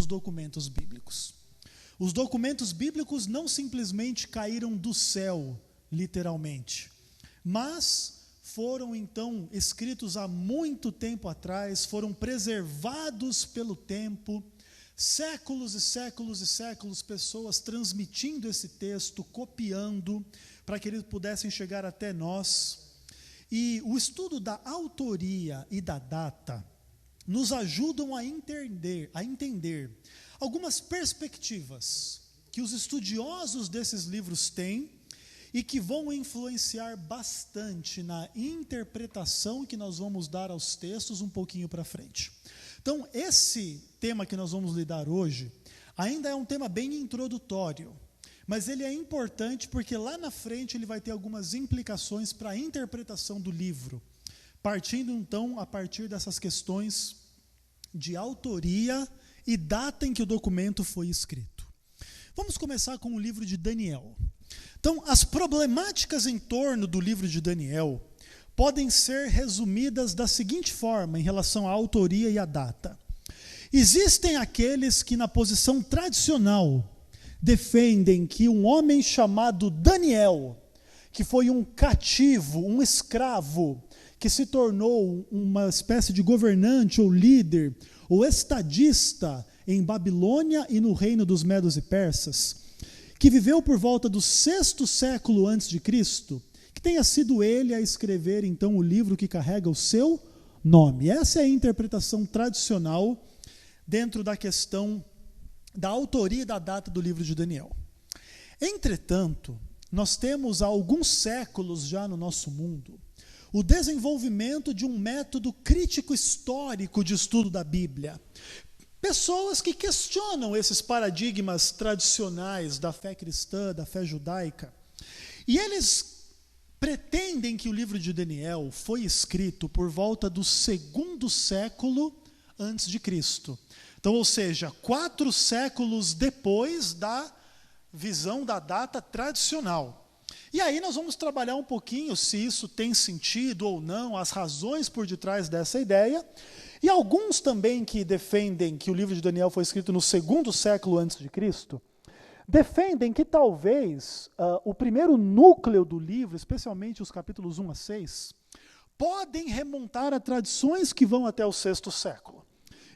documentos bíblicos. Os documentos bíblicos não simplesmente caíram do céu, literalmente, mas foram então escritos há muito tempo atrás, foram preservados pelo tempo, séculos e séculos e séculos, pessoas transmitindo esse texto, copiando, para que eles pudessem chegar até nós. E o estudo da autoria e da data nos ajudam a entender algumas perspectivas que os estudiosos desses livros têm e que vão influenciar bastante na interpretação que nós vamos dar aos textos um pouquinho para frente. Então, esse tema que nós vamos lidar hoje ainda é um tema bem introdutório, mas ele é importante porque lá na frente ele vai ter algumas implicações para a interpretação do livro, partindo então a partir dessas questões de autoria e data em que o documento foi escrito. Vamos começar com o livro de Daniel. Então, as problemáticas em torno do livro de Daniel podem ser resumidas da seguinte forma em relação à autoria e à data. Existem aqueles que, na posição tradicional, defendem que um homem chamado Daniel, que foi um cativo, um escravo, que se tornou uma espécie de governante ou líder, ou estadista em Babilônia e no reino dos Medos e Persas, que viveu por volta do 6º século antes de Cristo, que tenha sido ele a escrever então o livro que carrega o seu nome. Essa é a interpretação tradicional dentro da questão da autoria e da data do livro de Daniel. Entretanto, nós temos há alguns séculos já no nosso mundo o desenvolvimento de um método crítico histórico de estudo da Bíblia. Pessoas que questionam esses paradigmas tradicionais da fé cristã, da fé judaica. E eles pretendem que o livro de Daniel foi escrito por volta do 2º século antes de Cristo. Então, ou seja, 4 séculos depois da visão da data tradicional. E aí nós vamos trabalhar um pouquinho se isso tem sentido ou não, as razões por detrás dessa ideia. E alguns também que defendem que o livro de Daniel foi escrito no 2º século antes de Cristo, defendem que talvez o primeiro núcleo do livro, especialmente os capítulos 1 a 6, podem remontar a tradições que vão até o 6º século.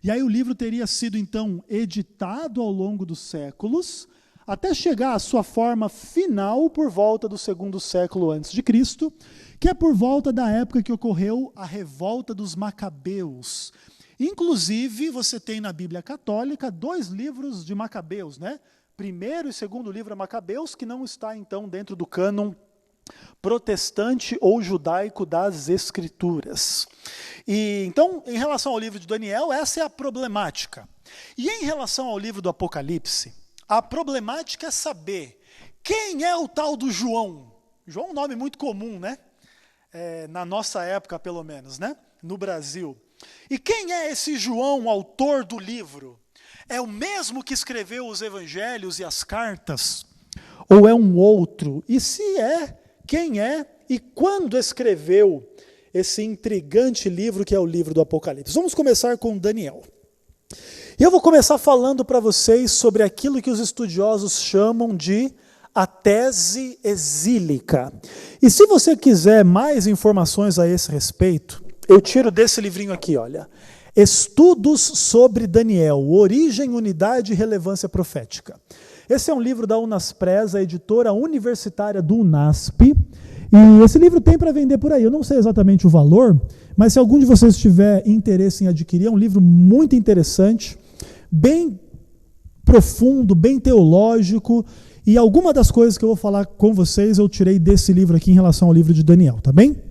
E aí o livro teria sido então editado ao longo dos séculos, até chegar à sua forma final por volta do 2º século antes de Cristo, que é por volta da época que ocorreu a revolta dos Macabeus. Inclusive, você tem na Bíblia Católica 2 livros de Macabeus, né? Primeiro e segundo livro é Macabeus, que não está então dentro do cânon protestante ou judaico das Escrituras. E então, em relação ao livro de Daniel, essa é a problemática. E em relação ao livro do Apocalipse, a problemática é saber quem é o tal do João. João é um nome muito comum, né? Na nossa época, pelo menos, né? No Brasil. E quem é esse João, autor do livro? É o mesmo que escreveu os evangelhos e as cartas? Ou é um outro? E se é, quem é e quando escreveu esse intrigante livro que é o livro do Apocalipse? Vamos começar com Daniel. E eu vou começar falando para vocês sobre aquilo que os estudiosos chamam de a tese exílica. E se você quiser mais informações a esse respeito, eu tiro desse livrinho aqui, olha. Estudos sobre Daniel, Origem, Unidade e Relevância Profética. Esse é um livro da Unaspres, a editora universitária do UNASP. E esse livro tem para vender por aí. Eu não sei exatamente o valor, mas se algum de vocês tiver interesse em adquirir, é um livro muito interessante, bem profundo, bem teológico, e alguma das coisas que eu vou falar com vocês eu tirei desse livro aqui em relação ao livro de Daniel, tá bem?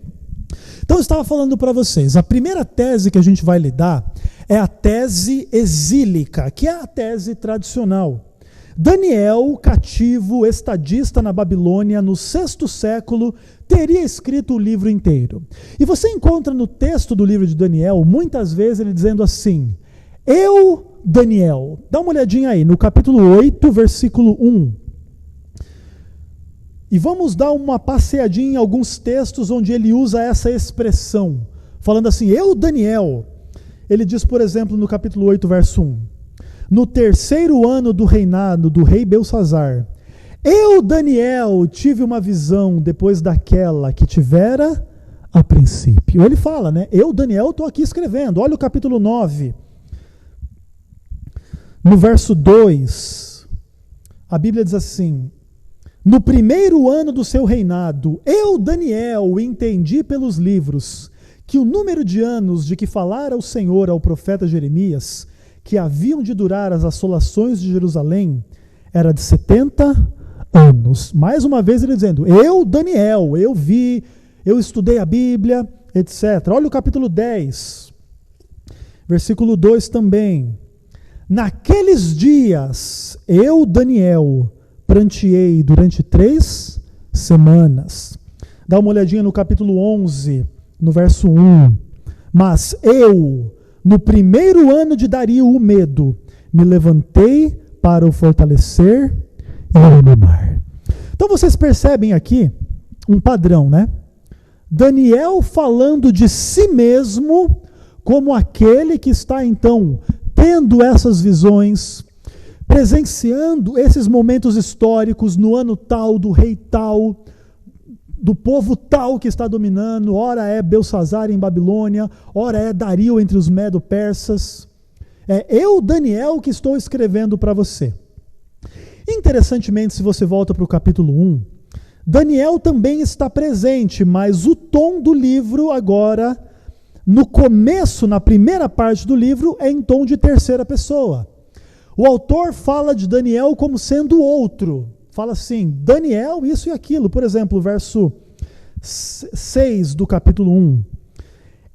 Então eu estava falando para vocês, a primeira tese que a gente vai lidar é a tese exílica, que é a tese tradicional. Daniel, cativo, estadista na Babilônia, no 6º século, teria escrito o livro inteiro. E você encontra no texto do livro de Daniel, muitas vezes ele dizendo assim, eu, Daniel, dá uma olhadinha aí, no capítulo 8, versículo 1. E vamos dar uma passeadinha em alguns textos onde ele usa essa expressão, falando assim, eu, Daniel. Ele diz, por exemplo, no capítulo 8, verso 1, no 3º ano do reinado do rei Belsazzar, eu, Daniel, tive uma visão depois daquela que tivera a princípio. Ele fala, né? Eu, Daniel, estou aqui escrevendo. Olha o capítulo 9. No verso 2, a Bíblia diz assim: no 1º ano do seu reinado, eu, Daniel, entendi pelos livros que o número de anos de que falara o Senhor ao profeta Jeremias, que haviam de durar as assolações de Jerusalém, era de 70 anos. Mais uma vez ele dizendo, eu, Daniel, eu vi, eu estudei a Bíblia, etc. Olha o capítulo 10, versículo 2 também. Naqueles dias, eu, Daniel, pranteei durante 3 semanas. Dá uma olhadinha no capítulo 11, no verso 1. Mas eu, no 1º ano de Dario o Medo, me levantei para o fortalecer e o animar. Então vocês percebem aqui um padrão, né? Daniel falando de si mesmo como aquele que está então tendo essas visões, presenciando esses momentos históricos no ano tal, do rei tal, do povo tal que está dominando, ora é Belsazzar em Babilônia, ora é Dario entre os medo-persas. É eu, Daniel, que estou escrevendo para você. Interessantemente, se você volta para o capítulo 1, Daniel também está presente, mas o tom do livro agora, no começo, na primeira parte do livro, é em tom de 3ª pessoa. O autor fala de Daniel como sendo outro. Fala assim, Daniel, isso e aquilo. Por exemplo, o verso 6 do capítulo 1.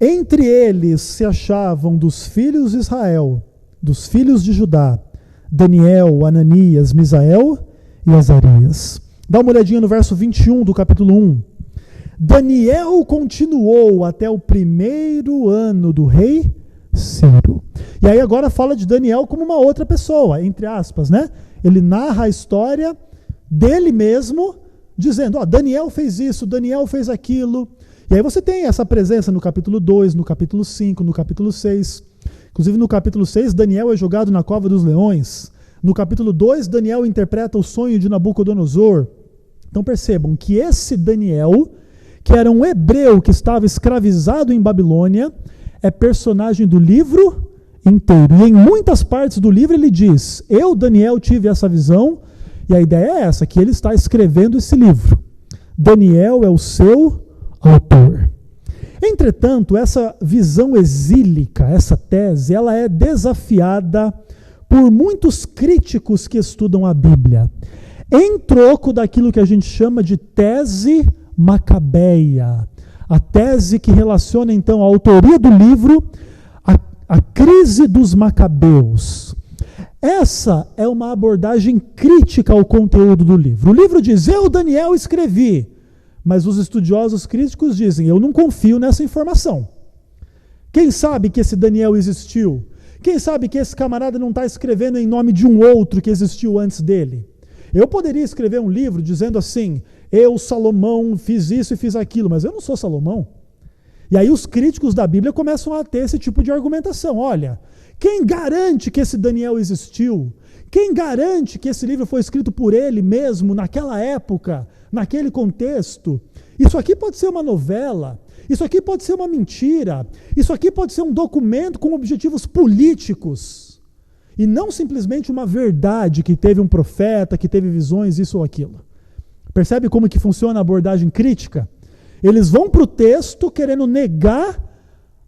Entre eles se achavam dos filhos de Israel, dos filhos de Judá, Daniel, Ananias, Misael e Azarias. Dá uma olhadinha no verso 21 do capítulo 1. Daniel continuou até o 1º ano do rei Ciro. E aí agora fala de Daniel como uma outra pessoa, entre aspas, né? Ele narra a história dele mesmo, dizendo, Daniel fez isso, Daniel fez aquilo. E aí você tem essa presença no capítulo 2, no capítulo 5, no capítulo 6. Inclusive no capítulo 6, Daniel é jogado na cova dos leões. No capítulo 2, Daniel interpreta o sonho de Nabucodonosor. Então percebam que esse Daniel, que era um hebreu que estava escravizado em Babilônia, é personagem do livro inteiro. E em muitas partes do livro ele diz, eu, Daniel, tive essa visão, e a ideia é essa, que ele está escrevendo esse livro. Daniel é o seu autor. Entretanto, essa visão exílica, essa tese, ela é desafiada por muitos críticos que estudam a Bíblia, em troco daquilo que a gente chama de tese macabeia. A tese que relaciona, então, a autoria do livro à crise dos macabeus. Essa é uma abordagem crítica ao conteúdo do livro. O livro diz, eu, Daniel, escrevi. Mas os estudiosos críticos dizem, eu não confio nessa informação. Quem sabe que esse Daniel existiu? Quem sabe que esse camarada não está escrevendo em nome de um outro que existiu antes dele? Eu poderia escrever um livro dizendo assim, eu, Salomão, fiz isso e fiz aquilo, mas eu não sou Salomão. E aí os críticos da Bíblia começam a ter esse tipo de argumentação. Olha, quem garante que esse Daniel existiu? Quem garante que esse livro foi escrito por ele mesmo, naquela época, naquele contexto? Isso aqui pode ser uma novela, isso aqui pode ser uma mentira, isso aqui pode ser um documento com objetivos políticos, e não simplesmente uma verdade que teve um profeta, que teve visões, isso ou aquilo. Percebe como que funciona a abordagem crítica? Eles vão para o texto querendo negar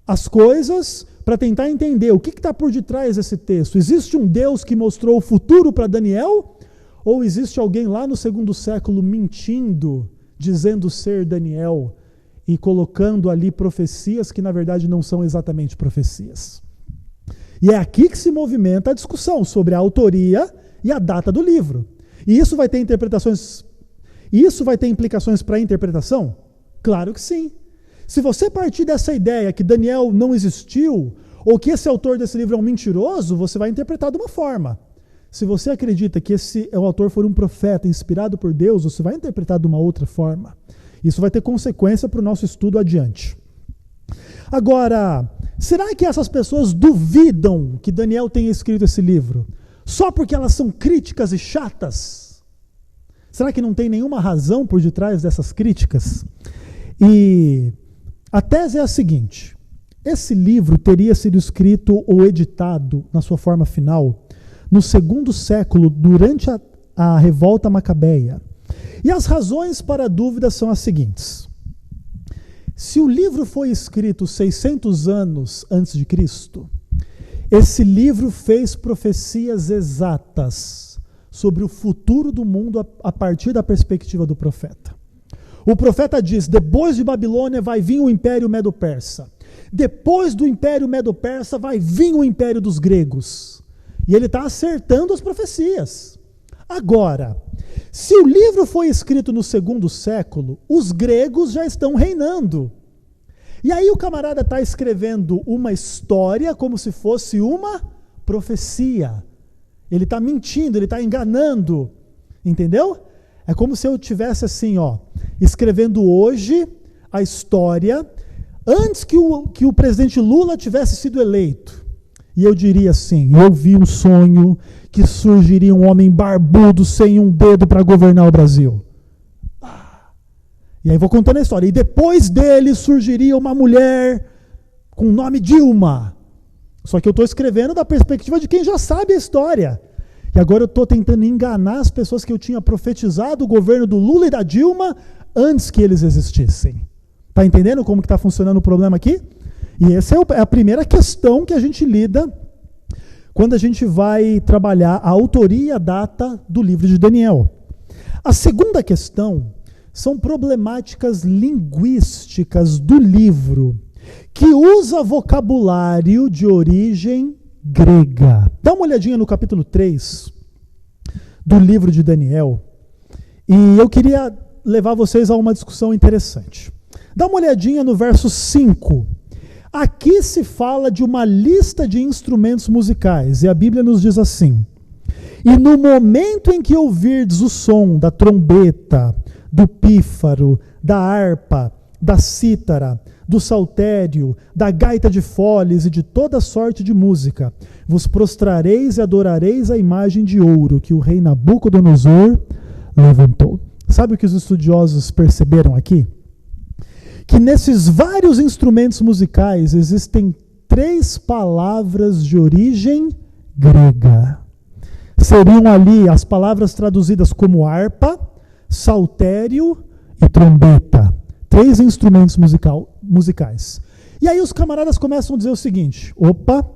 as coisas para tentar entender o que está por detrás desse texto. Existe um Deus que mostrou o futuro para Daniel? Ou existe alguém lá no 2º século mentindo, dizendo ser Daniel e colocando ali profecias que na verdade não são exatamente profecias? E é aqui que se movimenta a discussão sobre a autoria e a data do livro. E isso vai ter interpretações... Isso vai ter implicações para a interpretação? Claro que sim. Se você partir dessa ideia que Daniel não existiu, ou que esse autor desse livro é um mentiroso, você vai interpretar de uma forma. Se você acredita que esse autor for um profeta inspirado por Deus, você vai interpretar de uma outra forma. Isso vai ter consequência para o nosso estudo adiante. Agora, será que essas pessoas duvidam que Daniel tenha escrito esse livro? Só porque elas são críticas e chatas? Será que não tem nenhuma razão por detrás dessas críticas? E a tese é a seguinte: esse livro teria sido escrito ou editado, na sua forma final, no 2º século, durante a revolta macabeia. E as razões para a dúvida são as seguintes. Se o livro foi escrito 600 anos antes de Cristo, esse livro fez profecias exatas sobre o futuro do mundo a partir da perspectiva do profeta. O profeta diz: depois de Babilônia vai vir o Império Medo-Persa. Depois do Império Medo-Persa vai vir o Império dos Gregos. E ele está acertando as profecias. Agora, se o livro foi escrito no 2º século, os gregos já estão reinando. E aí o camarada está escrevendo uma história como se fosse uma profecia. Ele está mentindo, ele está enganando. Entendeu? É como se eu tivesse assim, escrevendo hoje a história antes que o presidente Lula tivesse sido eleito. E eu diria assim: eu vi um sonho que surgiria um homem barbudo sem um dedo para governar o Brasil. E aí vou contando a história. E depois dele surgiria uma mulher com o nome Dilma. Só que eu estou escrevendo da perspectiva de quem já sabe a história. E agora eu estou tentando enganar as pessoas que eu tinha profetizado o governo do Lula e da Dilma antes que eles existissem. Está entendendo como está funcionando o problema aqui? E essa é a primeira questão que a gente lida quando a gente vai trabalhar a autoria e a data do livro de Daniel. A segunda questão são problemáticas linguísticas do livro, que usa vocabulário de origem grega. Dá uma olhadinha no capítulo 3 do livro de Daniel, e eu queria levar vocês a uma discussão interessante. Dá uma olhadinha no verso 5. Aqui se fala de uma lista de instrumentos musicais, e a Bíblia nos diz assim: e no momento em que ouvirdes o som da trombeta, do pífaro, da harpa, da cítara, do saltério, da gaita de foles e de toda sorte de música, vos prostrareis e adorareis a imagem de ouro que o rei Nabucodonosor levantou. Sabe o que os estudiosos perceberam aqui? Que nesses vários instrumentos musicais existem 3 palavras de origem grega. Seriam ali as palavras traduzidas como harpa, saltério e trombeta. 3 instrumentos musicais. E aí os camaradas começam a dizer o seguinte: opa,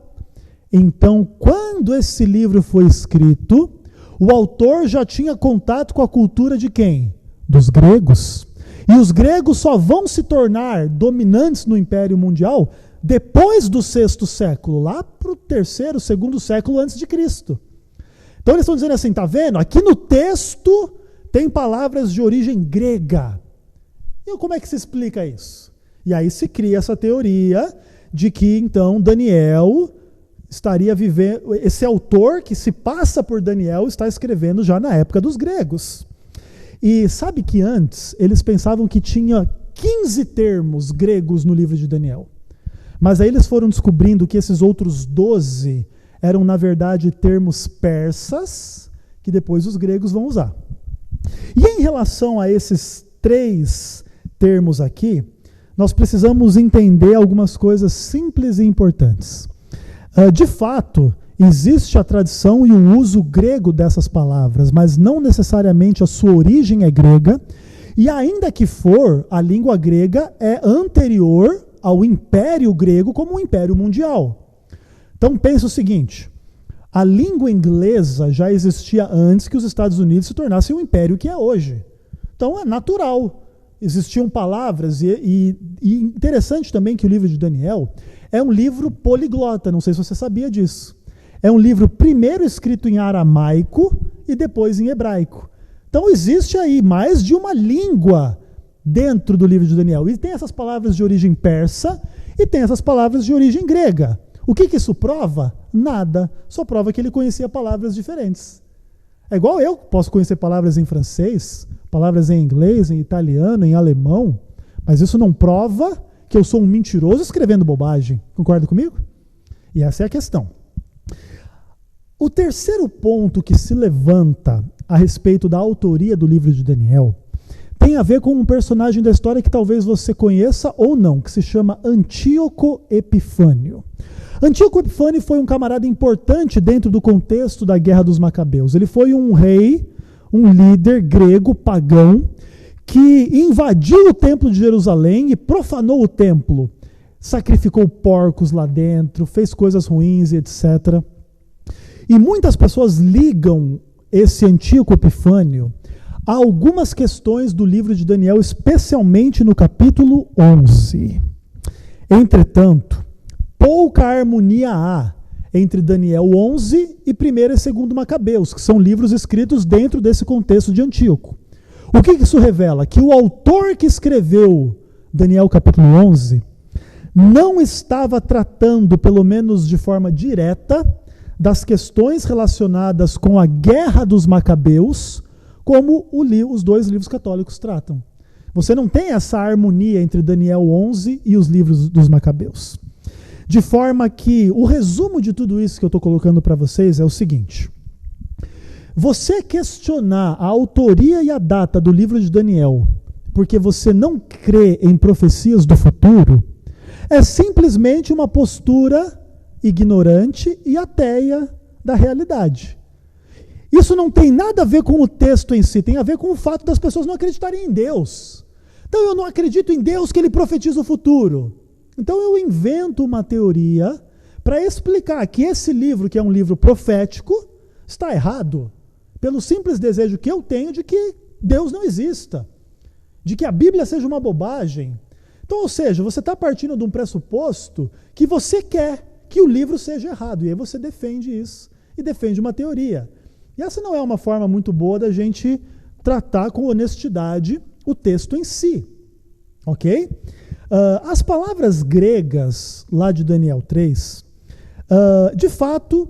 então quando esse livro foi escrito, o autor já tinha contato com a cultura de quem? Dos gregos. E os gregos só vão se tornar dominantes no Império Mundial depois do 6º século, lá para o 3º, 2º século antes de Cristo. Então eles estão dizendo assim, tá vendo? Aqui no texto tem palavras de origem grega. E como é que se explica isso? E aí se cria essa teoria de que então Daniel estaria vivendo, esse autor que se passa por Daniel está escrevendo já na época dos gregos. E sabe que antes eles pensavam que tinha 15 termos gregos no livro de Daniel. Mas aí eles foram descobrindo que esses outros 12 eram, na verdade, termos persas, que depois os gregos vão usar. E em relação a esses 3 termos aqui, nós precisamos entender algumas coisas simples e importantes. De fato, existe a tradição e o uso grego dessas palavras, mas não necessariamente a sua origem é grega, e ainda que for, a língua grega é anterior ao Império Grego como um Império Mundial. Então pensa o seguinte, a língua inglesa já existia antes que os Estados Unidos se tornassem o império que é hoje. Então é natural. Existiam palavras, e interessante também que o livro de Daniel é um livro poliglota, não sei se você sabia disso. É um livro primeiro escrito em aramaico e depois em hebraico. Então existe aí mais de uma língua dentro do livro de Daniel. E tem essas palavras de origem persa e tem essas palavras de origem grega. O que isso prova? Nada. Só prova que ele conhecia palavras diferentes. É igual eu, posso conhecer palavras em francês, palavras em inglês, em italiano, em alemão, mas isso não prova que eu sou um mentiroso escrevendo bobagem. Concorda comigo? E essa é a questão. O terceiro ponto que se levanta a respeito da autoria do livro de Daniel tem a ver com um personagem da história que talvez você conheça ou não, que se chama Antíoco Epifânio. Antíoco Epifânio foi um camarada importante dentro do contexto da Guerra dos Macabeus. Ele foi um rei, um líder grego pagão, que invadiu o templo de Jerusalém e profanou o templo. Sacrificou porcos lá dentro, fez coisas ruins e etc. E muitas pessoas ligam esse Antíoco Epifânio a algumas questões do livro de Daniel, especialmente no capítulo 11. Entretanto, pouca harmonia há entre Daniel 11 e 1º e 2º Macabeus, que são livros escritos dentro desse contexto de Antíoco. O que isso revela? Que o autor que escreveu Daniel capítulo 11 não estava tratando, pelo menos de forma direta, das questões relacionadas com a Guerra dos Macabeus, como os dois livros católicos tratam. Você não tem essa harmonia entre Daniel 11 e os livros dos Macabeus. De forma que o resumo de tudo isso que eu estou colocando para vocês é o seguinte: você questionar a autoria e a data do livro de Daniel porque você não crê em profecias do futuro é simplesmente uma postura ignorante e ateia da realidade. Isso não tem nada a ver com o texto em si, tem a ver com o fato das pessoas não acreditarem em Deus. Então eu não acredito em Deus que ele profetiza o futuro. Então eu invento uma teoria para explicar que esse livro, que é um livro profético, está errado, pelo simples desejo que eu tenho de que Deus não exista, de que a Bíblia seja uma bobagem. Então, ou seja, você está partindo de um pressuposto que você quer que o livro seja errado, e aí você defende isso, e defende uma teoria. E essa não é uma forma muito boa da gente tratar com honestidade o texto em si. Ok? As palavras gregas lá de Daniel 3, de fato,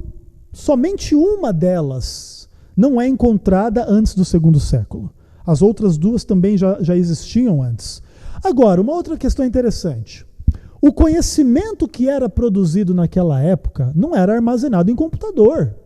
somente uma delas não é encontrada antes do 2º século. As outras duas também já existiam antes. Agora, uma outra questão interessante. O conhecimento que era produzido naquela época não era armazenado em computador.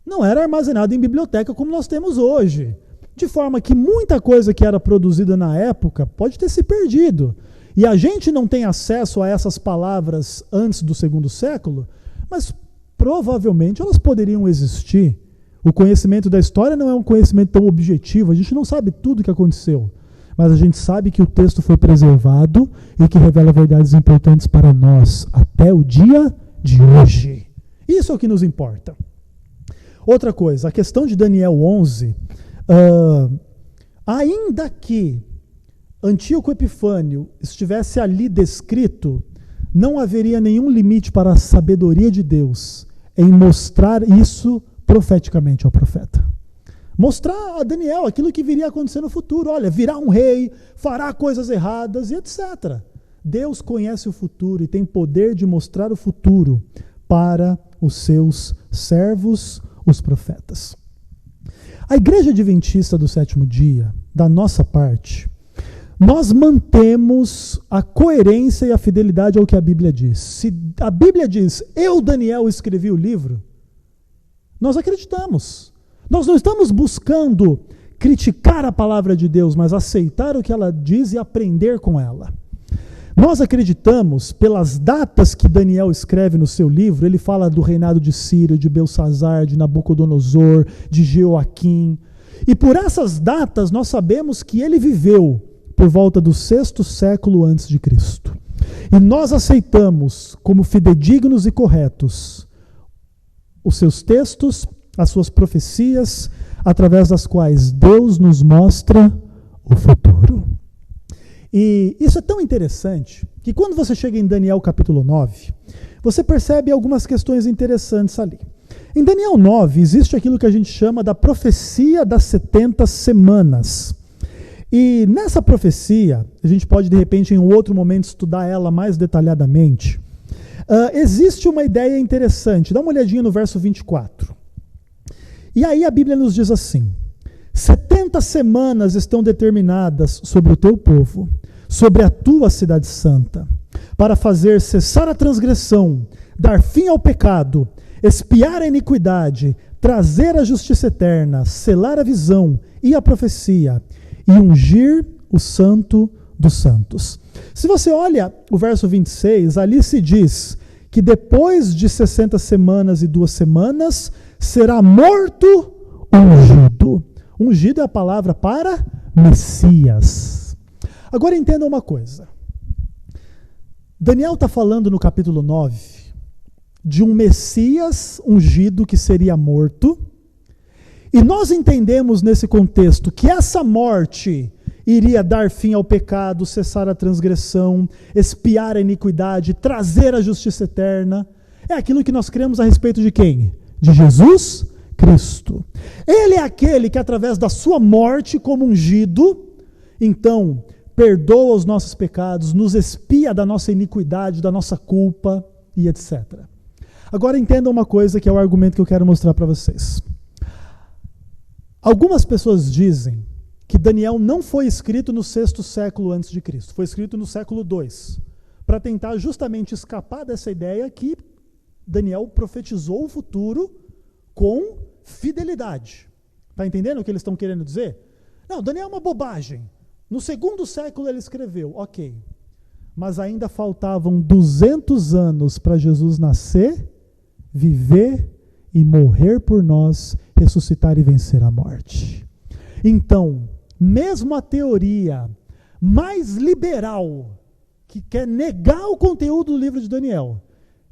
Não era armazenado em biblioteca como nós temos hoje. De forma que muita coisa que era produzida na época pode ter se perdido. E a gente não tem acesso a essas palavras antes do 2º século, mas provavelmente elas poderiam existir. O conhecimento da história não é um conhecimento tão objetivo, a gente não sabe tudo o que aconteceu, mas a gente sabe que o texto foi preservado e que revela verdades importantes para nós até o dia de hoje. Isso é o que nos importa. Outra coisa, a questão de Daniel 11, ainda que Antíoco Epifânio estivesse ali descrito, não haveria nenhum limite para a sabedoria de Deus em mostrar isso profeticamente ao profeta. Mostrar a Daniel aquilo que viria a acontecer no futuro. Olha, virá um rei, fará coisas erradas e etc. Deus conhece o futuro e tem poder de mostrar o futuro para os seus servos, os profetas. A Igreja Adventista do Sétimo Dia, da nossa parte, nós mantemos a coerência e a fidelidade ao que a Bíblia diz. Se a Bíblia diz, eu, Daniel, escrevi o livro, nós acreditamos. Nós não estamos buscando criticar a palavra de Deus, mas aceitar o que ela diz e aprender com ela. Nós acreditamos, pelas datas que Daniel escreve no seu livro, ele fala do reinado de Ciro, de Belsazar, de Nabucodonosor, de Jeoaquim. E por essas datas nós sabemos que ele viveu por volta do 6º século antes de Cristo. E nós aceitamos como fidedignos e corretos os seus textos, as suas profecias, através das quais Deus nos mostra o futuro. E isso é tão interessante que quando você chega em Daniel capítulo 9, você percebe algumas questões interessantes ali. Em Daniel 9 existe aquilo que a gente chama da profecia das 70 semanas. E nessa profecia, a gente pode de repente em um outro momento estudar ela mais detalhadamente, existe uma ideia interessante. Dá uma olhadinha no verso 24. E aí a Bíblia nos diz assim: 70 semanas estão determinadas sobre o teu povo, sobre a tua cidade santa, para fazer cessar a transgressão, dar fim ao pecado, espiar a iniquidade, trazer a justiça eterna, selar a visão e a profecia, e ungir o santo dos santos. Se você olha o verso 26, ali se diz que depois de 60 semanas e 2 semanas, será morto ungido. Ungido é a palavra para Messias. Agora entenda uma coisa. Daniel está falando no capítulo 9 de um Messias ungido que seria morto. E nós entendemos nesse contexto que essa morte iria dar fim ao pecado, cessar a transgressão, expiar a iniquidade, trazer a justiça eterna. É aquilo que nós cremos a respeito de quem? De Jesus Cristo. Ele é aquele que, através da sua morte como ungido, então, perdoa os nossos pecados, nos expia da nossa iniquidade, da nossa culpa e etc. Agora entendam uma coisa que é o argumento que eu quero mostrar para vocês. Algumas pessoas dizem que Daniel não foi escrito no 6º século antes de Cristo, foi escrito no século II, para tentar justamente escapar dessa ideia que Daniel profetizou o futuro com fidelidade. Está entendendo o que eles estão querendo dizer? Não, Daniel é uma bobagem. No 2º século ele escreveu, ok. Mas ainda faltavam 200 anos para Jesus nascer, viver e morrer por nós, ressuscitar e vencer a morte. Então, mesmo a teoria mais liberal, que quer negar o conteúdo do livro de Daniel,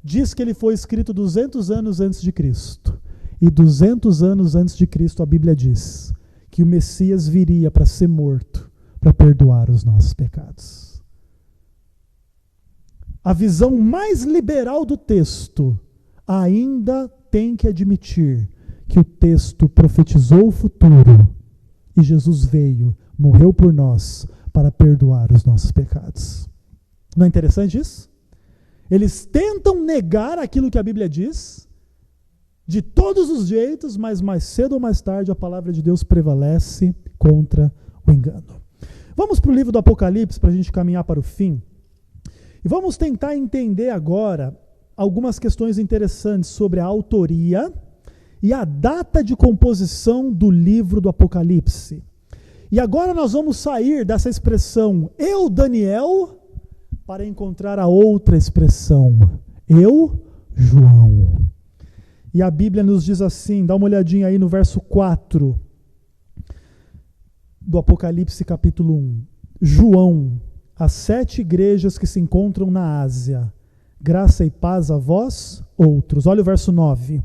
diz que ele foi escrito 200 anos antes de Cristo. E 200 anos antes de Cristo a Bíblia diz que o Messias viria para ser morto, para perdoar os nossos pecados. A visão mais liberal do texto ainda tem que admitir que o texto profetizou o futuro e Jesus veio, morreu por nós para perdoar os nossos pecados. Não é interessante isso? Eles tentam negar aquilo que a Bíblia diz de todos os jeitos, mas mais cedo ou mais tarde a palavra de Deus prevalece contra o engano. Vamos para o livro do Apocalipse para a gente caminhar para o fim. E vamos tentar entender agora algumas questões interessantes sobre a autoria e a data de composição do livro do Apocalipse. E agora nós vamos sair dessa expressão eu, Daniel, para encontrar a outra expressão, eu, João. E a Bíblia nos diz assim, dá uma olhadinha aí no verso 4 do Apocalipse capítulo 1. João, as 7 igrejas que se encontram na Ásia, graça e paz a vós, outros. Olha o verso 9.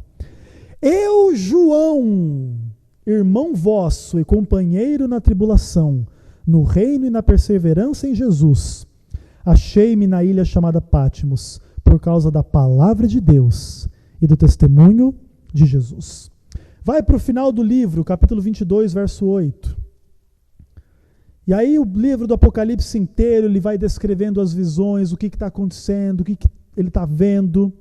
Eu, João, irmão vosso e companheiro na tribulação, no reino e na perseverança em Jesus, achei-me na ilha chamada Patmos, por causa da palavra de Deus e do testemunho de Jesus. Vai para o final do livro, capítulo 22, verso 8. E aí o livro do Apocalipse inteiro, ele vai descrevendo as visões, o que está acontecendo, o que ele está vendo.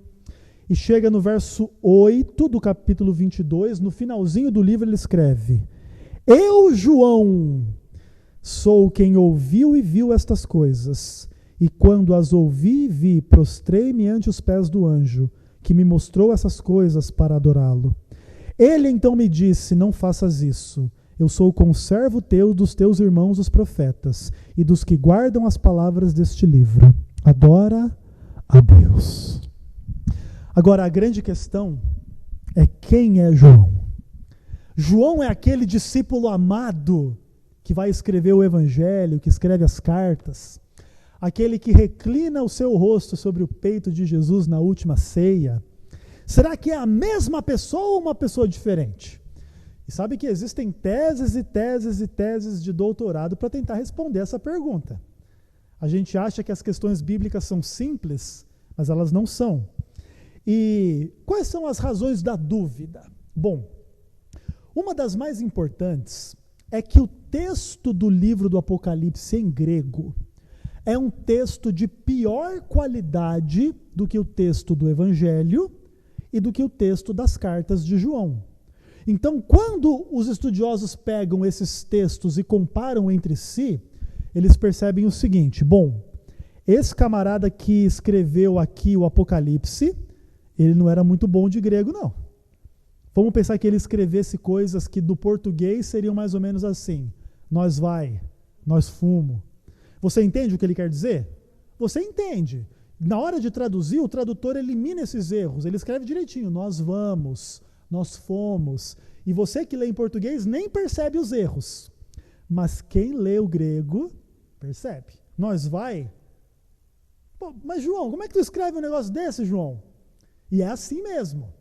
E chega no verso 8 do capítulo 22, no finalzinho do livro ele escreve: eu, João, sou quem ouviu e viu estas coisas. E quando as ouvi e vi, prostrei-me ante os pés do anjo, que me mostrou essas coisas para adorá-lo. Ele então me disse, não faças isso. Eu sou conservo teu dos teus irmãos os profetas, e dos que guardam as palavras deste livro. Adora a Deus. Agora, a grande questão é quem é João. João é aquele discípulo amado que vai escrever o Evangelho, que escreve as cartas, aquele que reclina o seu rosto sobre o peito de Jesus na última ceia. Será que é a mesma pessoa ou uma pessoa diferente? E sabe que existem teses e teses e teses de doutorado para tentar responder essa pergunta. A gente acha que as questões bíblicas são simples, mas elas não são. E quais são as razões da dúvida? Bom, uma das mais importantes é que o texto do livro do Apocalipse em grego é um texto de pior qualidade do que o texto do Evangelho e do que o texto das cartas de João. Então, quando os estudiosos pegam esses textos e comparam entre si, eles percebem o seguinte: bom, esse camarada que escreveu aqui o Apocalipse, ele não era muito bom de grego, não. Vamos pensar que ele escrevesse coisas que do português seriam mais ou menos assim: nós vai, nós fumo. Você entende o que ele quer dizer? Você entende. Na hora de traduzir, o tradutor elimina esses erros. Ele escreve direitinho: nós vamos, nós fomos. E você que lê em português nem percebe os erros. Mas quem lê o grego, percebe. Nós vai. Pô, mas João, como é que tu escreve um negócio desse, João? E é assim mesmo.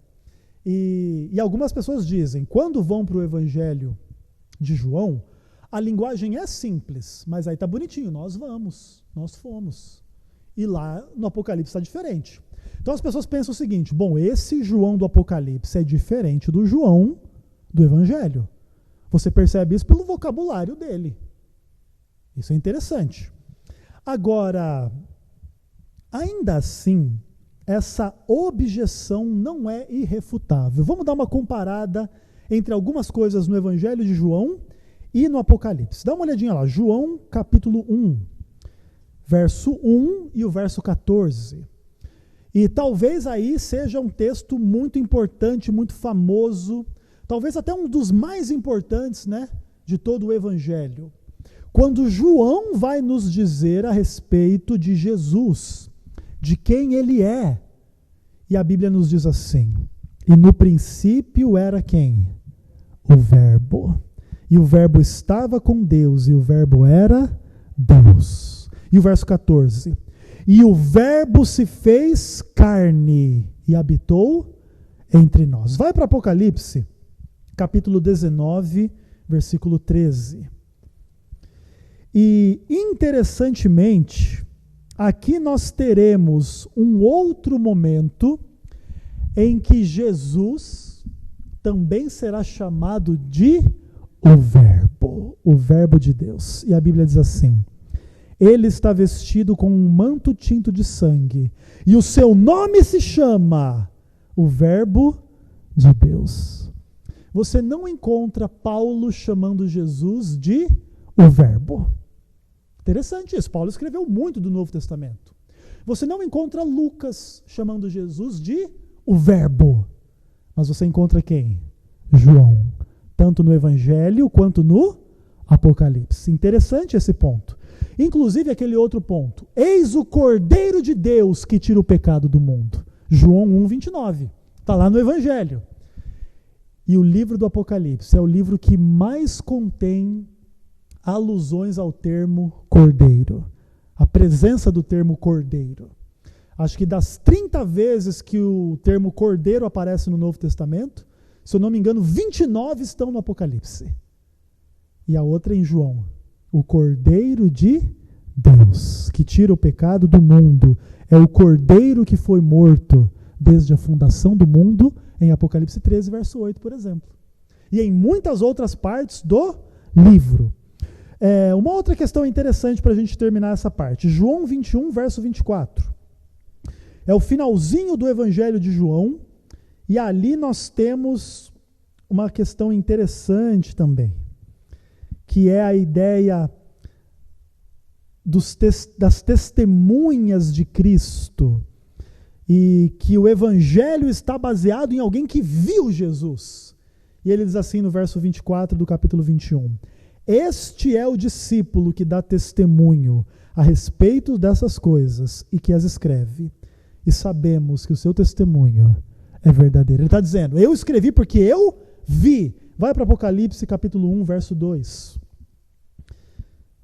E algumas pessoas dizem, quando vão para o Evangelho de João, a linguagem é simples, mas aí está bonitinho: nós vamos, nós fomos. E lá no Apocalipse está diferente. Então as pessoas pensam o seguinte: bom, esse João do Apocalipse é diferente do João do Evangelho. Você percebe isso pelo vocabulário dele. Isso é interessante. Agora, ainda assim, essa objeção não é irrefutável. Vamos dar uma comparada entre algumas coisas no Evangelho de João e no Apocalipse. Dá uma olhadinha lá, João capítulo 1, verso 1 e o verso 14. E talvez aí seja um texto muito importante, muito famoso, talvez até um dos mais importantes, né, de todo o Evangelho. Quando João vai nos dizer a respeito de Jesus, de quem ele é. E a Bíblia nos diz assim: e no princípio era quem? O Verbo. E o Verbo estava com Deus, e o Verbo era Deus. E o verso 14: e o Verbo se fez carne e habitou entre nós. Vai para Apocalipse, capítulo 19, versículo 13. E, interessantemente, aqui nós teremos um outro momento em que Jesus também será chamado de o Verbo de Deus. E a Bíblia diz assim: ele está vestido com um manto tinto de sangue, e o seu nome se chama o Verbo de Deus. Você não encontra Paulo chamando Jesus de o Verbo. Interessante isso, Paulo escreveu muito do Novo Testamento. Você não encontra Lucas chamando Jesus de o Verbo, mas você encontra quem? João, tanto no Evangelho quanto no Apocalipse. Interessante esse ponto. Inclusive aquele outro ponto: eis o Cordeiro de Deus que tira o pecado do mundo. João 1:29. Está lá no Evangelho. E o livro do Apocalipse é o livro que mais contém alusões ao termo Cordeiro. A presença do termo Cordeiro. Acho que das 30 vezes que o termo Cordeiro aparece no Novo Testamento, se eu não me engano, 29 estão no Apocalipse. E a outra em João. O Cordeiro de Deus, que tira o pecado do mundo. É o Cordeiro que foi morto desde a fundação do mundo, em Apocalipse 13, verso 8, por exemplo. E em muitas outras partes do livro. Uma outra questão interessante para a gente terminar essa parte. João 21, verso 24. É o finalzinho do Evangelho de João, e ali nós temos uma questão interessante também, que é a ideia das testemunhas de Cristo, e que o Evangelho está baseado em alguém que viu Jesus. E ele diz assim no verso 24 do capítulo 21. Este é o discípulo que dá testemunho a respeito dessas coisas e que as escreve. E sabemos que o seu testemunho é verdadeiro. Ele está dizendo: eu escrevi porque eu vi. Vai para Apocalipse capítulo 1, verso 2.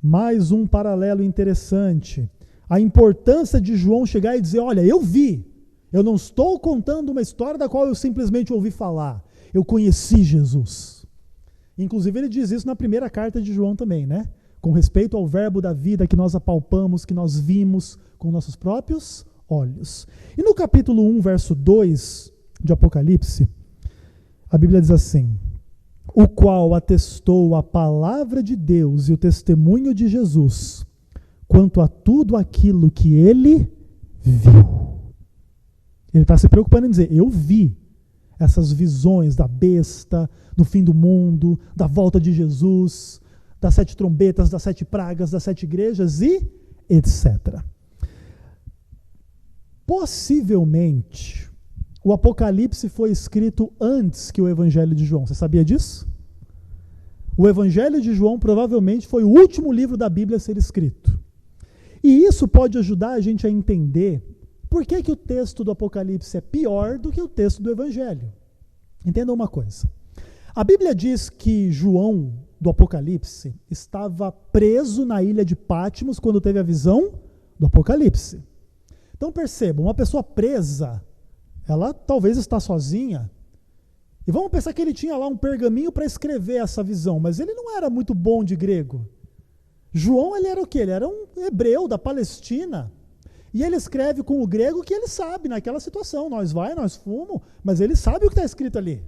Mais um paralelo interessante. A importância de João chegar e dizer: olha, eu vi. Eu não estou contando uma história da qual eu simplesmente ouvi falar. Eu conheci Jesus. Inclusive ele diz isso na primeira carta de João também, né? Com respeito ao verbo da vida que nós apalpamos, que nós vimos com nossos próprios olhos. E no capítulo 1, verso 2 de Apocalipse, a Bíblia diz assim: o qual atestou a palavra de Deus e o testemunho de Jesus, quanto a tudo aquilo que ele viu. Ele está se preocupando em dizer: eu vi essas visões da besta, do fim do mundo, da volta de Jesus, das 7 trombetas, das 7 pragas, das 7 igrejas e etc. Possivelmente, o Apocalipse foi escrito antes que o Evangelho de João. Você sabia disso? O Evangelho de João provavelmente foi o último livro da Bíblia a ser escrito. E isso pode ajudar a gente a entender por que o texto do Apocalipse é pior do que o texto do Evangelho. Entenda uma coisa. A Bíblia diz que João, do Apocalipse, estava preso na ilha de Patmos quando teve a visão do Apocalipse. Então perceba, uma pessoa presa, ela talvez está sozinha. E vamos pensar que ele tinha lá um pergaminho para escrever essa visão, mas ele não era muito bom de grego. João, ele era o quê? Ele era um hebreu da Palestina. E ele escreve com o grego que ele sabe naquela situação. Nós fomos, mas ele sabe o que está escrito ali.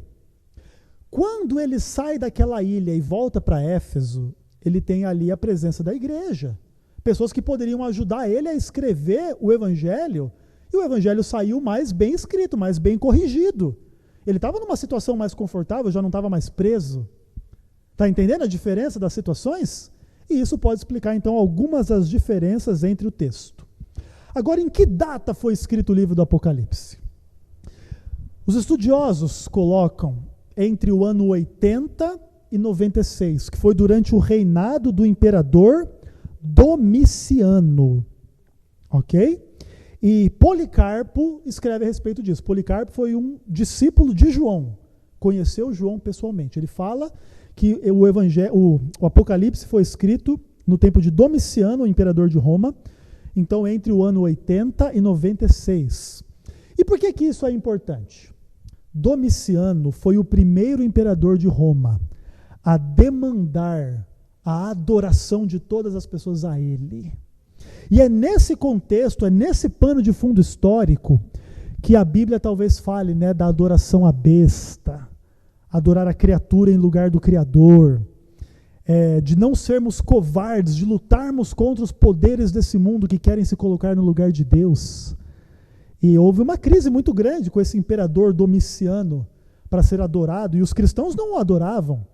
Quando ele sai daquela ilha e volta para Éfeso, ele tem ali a presença da igreja. Pessoas que poderiam ajudar ele a escrever o Evangelho, e o Evangelho saiu mais bem escrito, mais bem corrigido. Ele estava numa situação mais confortável, já não estava mais preso. Está entendendo a diferença das situações? E isso pode explicar, então, algumas das diferenças entre o texto. Agora, em que data foi escrito o livro do Apocalipse? Os estudiosos colocam entre o ano 80 e 96, que foi durante o reinado do imperador Domiciano. Ok? E Policarpo escreve a respeito disso. Policarpo foi um discípulo de João, conheceu João pessoalmente. Ele fala que o Apocalipse foi escrito no tempo de Domiciano, o imperador de Roma, então entre o ano 80 e 96. E por que isso é importante? Domiciano foi o primeiro imperador de Roma a demandar a adoração de todas as pessoas a ele. E é nesse contexto, é nesse pano de fundo histórico, que a Bíblia talvez fale, né, da adoração à besta, adorar a criatura em lugar do Criador, de não sermos covardes, de lutarmos contra os poderes desse mundo que querem se colocar no lugar de Deus. E houve uma crise muito grande com esse imperador Domiciano para ser adorado, e os cristãos não o adoravam.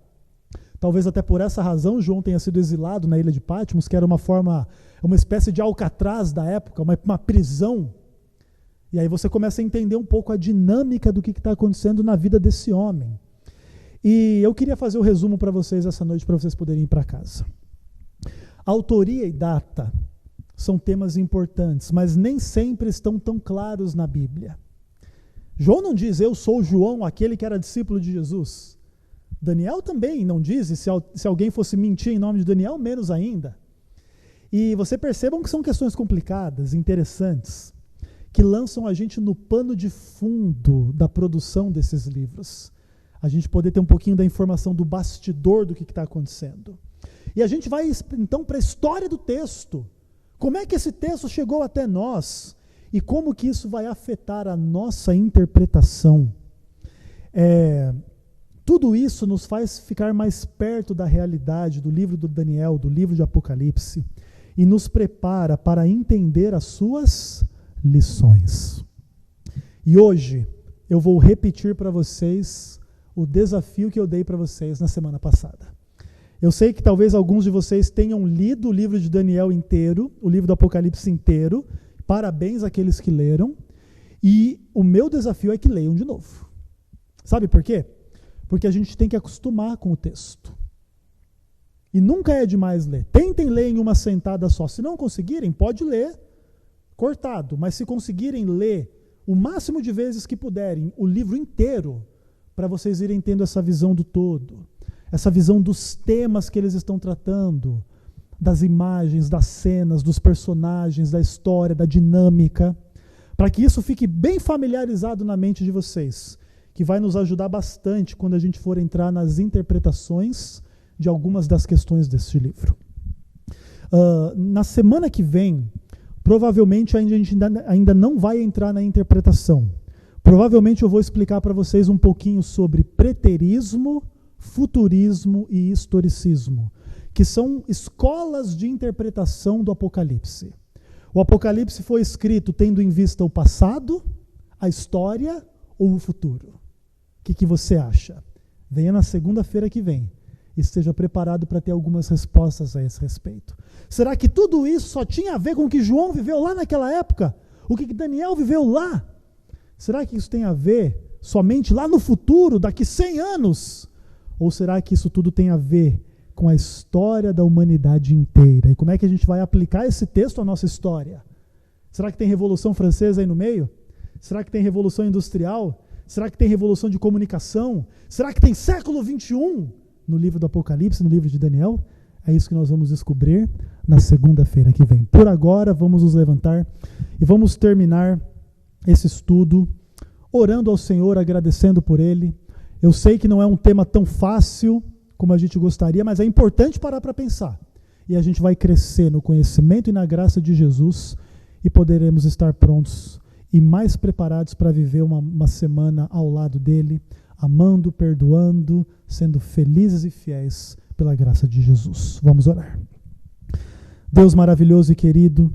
Talvez até por essa razão João tenha sido exilado na ilha de Patmos, que era uma espécie de Alcatraz da época, uma prisão. E aí você começa a entender um pouco a dinâmica do que está acontecendo na vida desse homem. E eu queria fazer o resumo para vocês essa noite, para vocês poderem ir para casa. Autoria e data são temas importantes, mas nem sempre estão tão claros na Bíblia. João não diz, eu sou João, aquele que era discípulo de Jesus. Daniel também não diz, e se alguém fosse mentir em nome de Daniel, menos ainda. E você percebam que são questões complicadas, interessantes, que lançam a gente no pano de fundo da produção desses livros. A gente poder ter um pouquinho da informação do bastidor do que está acontecendo. E a gente vai, então, para a história do texto. Como é que esse texto chegou até nós? E como que isso vai afetar a nossa interpretação? Tudo isso nos faz ficar mais perto da realidade do livro do Daniel, do livro de Apocalipse, e nos prepara para entender as suas lições. E hoje eu vou repetir para vocês o desafio que eu dei para vocês na semana passada. Eu sei que talvez alguns de vocês tenham lido o livro de Daniel inteiro, o livro do Apocalipse inteiro. Parabéns àqueles que leram. E o meu desafio é que leiam de novo. Sabe por quê? Porque a gente tem que acostumar com o texto. E nunca é demais ler. Tentem ler em uma sentada só. Se não conseguirem, pode ler cortado. Mas se conseguirem ler o máximo de vezes que puderem, o livro inteiro, para vocês irem tendo essa visão do todo. Essa visão dos temas que eles estão tratando, das imagens, das cenas, dos personagens, da história, da dinâmica, para que isso fique bem familiarizado na mente de vocês, que vai nos ajudar bastante quando a gente for entrar nas interpretações de algumas das questões deste livro. Na semana que vem, provavelmente a gente ainda não vai entrar na interpretação. Provavelmente eu vou explicar para vocês um pouquinho sobre preterismo, futurismo e historicismo, que são escolas de interpretação do Apocalipse. O Apocalipse foi escrito tendo em vista o passado, a história ou o futuro. O que você acha? Venha na segunda-feira que vem. Esteja preparado para ter algumas respostas a esse respeito. Será que tudo isso só tinha a ver com o que João viveu lá naquela época? O que Daniel viveu lá? Será que isso tem a ver somente lá no futuro, daqui 100 anos? Ou será que isso tudo tem a ver com a história da humanidade inteira? E como é que a gente vai aplicar esse texto à nossa história? Será que tem Revolução Francesa aí no meio? Será que tem Revolução Industrial? Será que tem Revolução de Comunicação? Será que tem século XXI no livro do Apocalipse, no livro de Daniel? É isso que nós vamos descobrir na segunda-feira que vem. Por agora, vamos nos levantar e vamos terminar esse estudo orando ao Senhor, agradecendo por Ele. Eu sei que não é um tema tão fácil como a gente gostaria, mas é importante parar para pensar. E a gente vai crescer no conhecimento e na graça de Jesus e poderemos estar prontos e mais preparados para viver uma semana ao lado dEle, amando, perdoando, sendo felizes e fiéis pela graça de Jesus. Vamos orar. Deus maravilhoso e querido,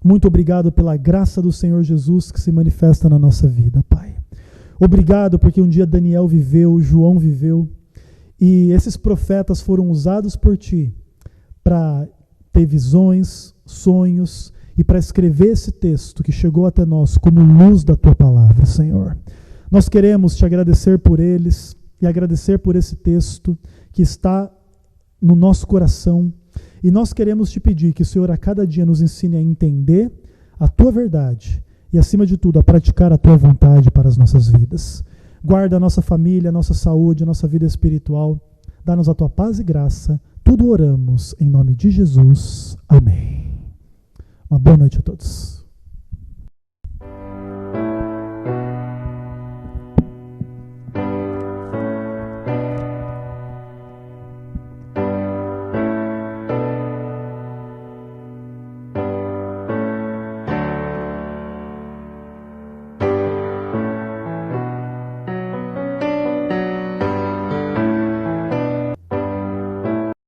muito obrigado pela graça do Senhor Jesus que se manifesta na nossa vida, Pai. Obrigado porque um dia Daniel viveu, João viveu, e esses profetas foram usados por Ti para ter visões, sonhos e para escrever esse texto que chegou até nós como luz da Tua palavra, Senhor. Nós queremos Te agradecer por eles e agradecer por esse texto que está no nosso coração, e nós queremos Te pedir que o Senhor a cada dia nos ensine a entender a Tua verdade e, acima de tudo, a praticar a Tua vontade para as nossas vidas. Guarda a nossa família, a nossa saúde, a nossa vida espiritual. Dá-nos a Tua paz e graça. Tudo oramos em nome de Jesus. Amém. Uma boa noite a todos.